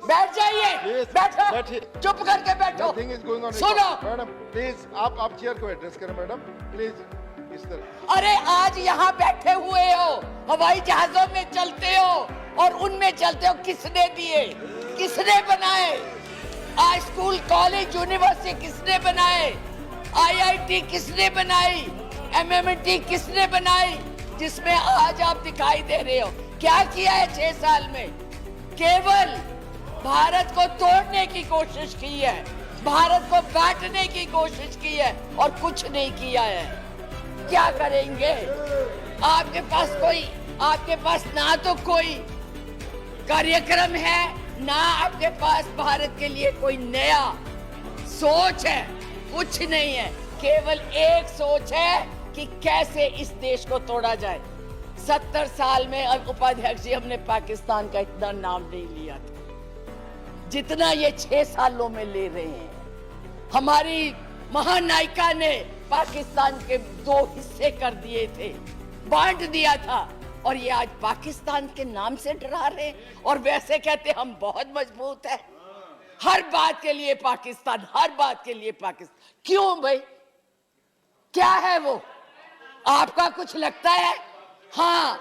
बैठ जाइए, बैठो, चुप करके बैठो। Nothing is going on. सुनो मैडम प्लीज आप चेयर को एड्रेस करें मैडम प्लीज इस तरह। अरे आज यहाँ बैठे हुए हो, हवाई जहाजों में चलते हो और उनमें चलते हो, किसने दिए, किसने बनाए? आज स्कूल कॉलेज यूनिवर्सिटी किसने बनाए? आईआईटी किसने बनाई? एमएमटी किसने बनाई? जिसमें आज आप दिखाई दे रहे हो। क्या किया है 6 साल में? केवल भारत को तोड़ने की कोशिश की है, भारत को बांटने की कोशिश की है और कुछ नहीं किया है। क्या करेंगे? आपके पास ना तो कोई कार्यक्रम है, ना आपके पास भारत के लिए कोई नया सोच है, कुछ नहीं है। केवल एक सोच है कि कैसे इस देश को तोड़ा जाए। 70 साल में उपाध्यक्ष जी हमने पाकिस्तान का इतना नाम नहीं लिया था जितना ये 6 सालों में ले रहे हैं। हमारी महानायिका ने पाकिस्तान के 2 हिस्से कर दिए थे, बांट दिया था, और ये आज पाकिस्तान के नाम से डरा रहे हैं और वैसे कहते हम बहुत मजबूत है। हर बात के लिए पाकिस्तान, हर बात के लिए पाकिस्तान। क्यों भाई? क्या है वो? आपका कुछ लगता है? हाँ,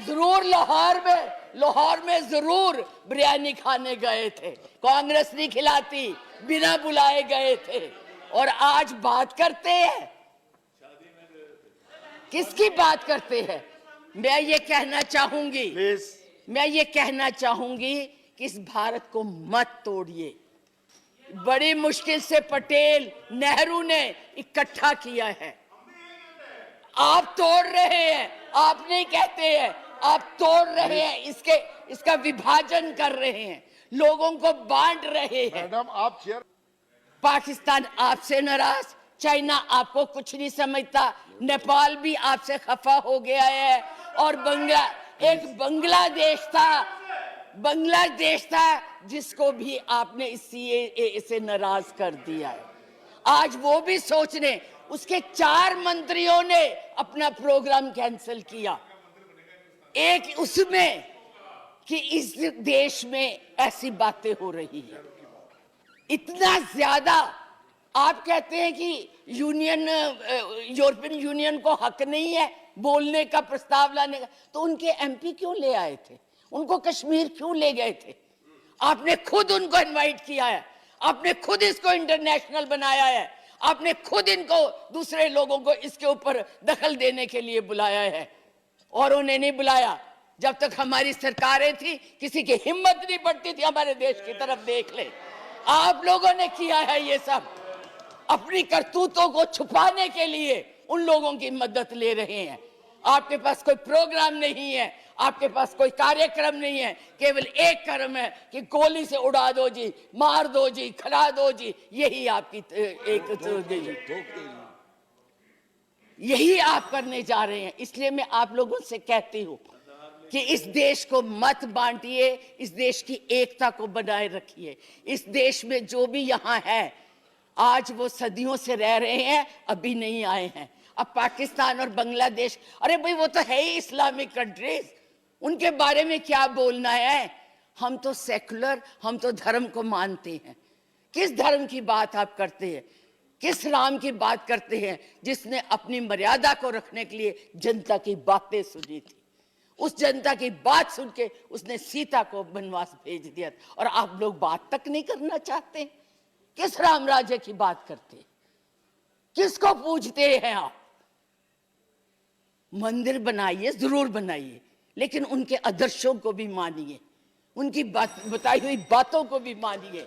जरूर लाहौर में जरूर बिरयानी खाने गए थे, कांग्रेस नहीं खिलाती, बिना बुलाए गए थे। और आज बात करते हैं, किसकी बात करते हैं? मैं ये कहना चाहूंगी कि इस भारत को मत तोड़िए। बड़ी मुश्किल से पटेल नेहरू ने इकट्ठा किया है, आप तोड़ रहे हैं। आप नहीं कहते हैं, आप तोड़ रहे हैं, इसका विभाजन कर रहे हैं, लोगों को बांट रहे हैं। मैडम आप चेयर। पाकिस्तान आपसे नाराज, चाइना आपको कुछ नहीं समझता, नेपाल भी आपसे खफा हो गया है, और एक बांग्लादेश था जिसको भी आपने इस सीएए से नाराज कर दिया है। आज वो भी सोच रहे, उसके 4 मंत्रियों ने अपना प्रोग्राम कैंसिल किया। एक उसमें कि इस देश में ऐसी बातें हो रही है, इतना ज्यादा। आप कहते हैं कि यूरोपियन यूनियन को हक नहीं है बोलने का, प्रस्ताव लाने का, तो उनके एमपी क्यों ले आए थे? उनको कश्मीर क्यों ले गए थे? आपने खुद उनको इनवाइट किया है, आपने खुद इसको इंटरनेशनल बनाया है, आपने खुद इनको, दूसरे लोगों को इसके ऊपर दखल देने के लिए बुलाया है। और उन्हें नहीं बुलाया जब तक हमारी सरकारें थी, किसी की हिम्मत नहीं बढ़ती थी हमारे देश की तरफ देख ले। आप लोगों ने किया है ये सब, अपनी करतूतों को छुपाने के लिए उन लोगों की मदद ले रहे हैं। आपके पास कोई प्रोग्राम नहीं है, आपके पास कोई कार्यक्रम नहीं है, केवल एक कर्म है कि गोली से उड़ा दो जी, मार दो जी, खिला दो जी। यही आपकी यही आप करने जा रहे हैं। इसलिए मैं आप लोगों से कहती हूं कि इस देश को मत बांटिए, इस देश की एकता को बनाए रखिए। इस देश में जो भी यहाँ है, आज वो सदियों से रह रहे हैं, अभी नहीं आए हैं। अब पाकिस्तान और बांग्लादेश, अरे भाई वो तो है ही इस्लामिक कंट्रीज, उनके बारे में क्या बोलना है? हम तो सेकुलर, हम तो धर्म को मानते हैं। किस धर्म की बात आप करते हैं? किस राम की बात करते हैं जिसने अपनी मर्यादा को रखने के लिए जनता की बातें सुनी थी? उस जनता की बात सुन के उसने सीता को वनवास भेज दिया, और आप लोग बात तक नहीं करना चाहते। किस राम राज्य की बात करते हैं? किसको पूजते हैं आप? मंदिर बनाइए, जरूर बनाइए, लेकिन उनके आदर्शों को भी मानिए, उनकी बताई हुई बातों को भी मानिए।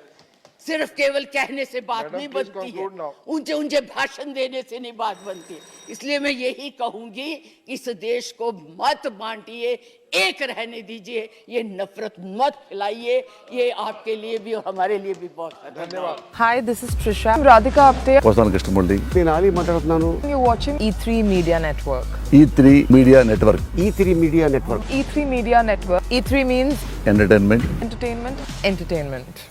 सिर्फ केवल कहने से बात नहीं बनती है, ऊंचे ऊंचे भाषण देने से नहीं बात बनती। इसलिए मैं यही कहूंगी कि इस देश को मत बांटिए, एक रहने दीजिए, ये नफरत मत फैलाइए। ये आपके लिए भी और हमारे लिए भी बहुत धन्यवाद। Hi, this is Trisha. I'm Radhika Apte. వస్తాను కృష్ణమూర్తి. నేను ఆలీ మాట్లాడుతున్నాను. You're watching E3 Media Network. E3 media network. E3 media network. E3 Media Network. E3 means entertainment. entertainment.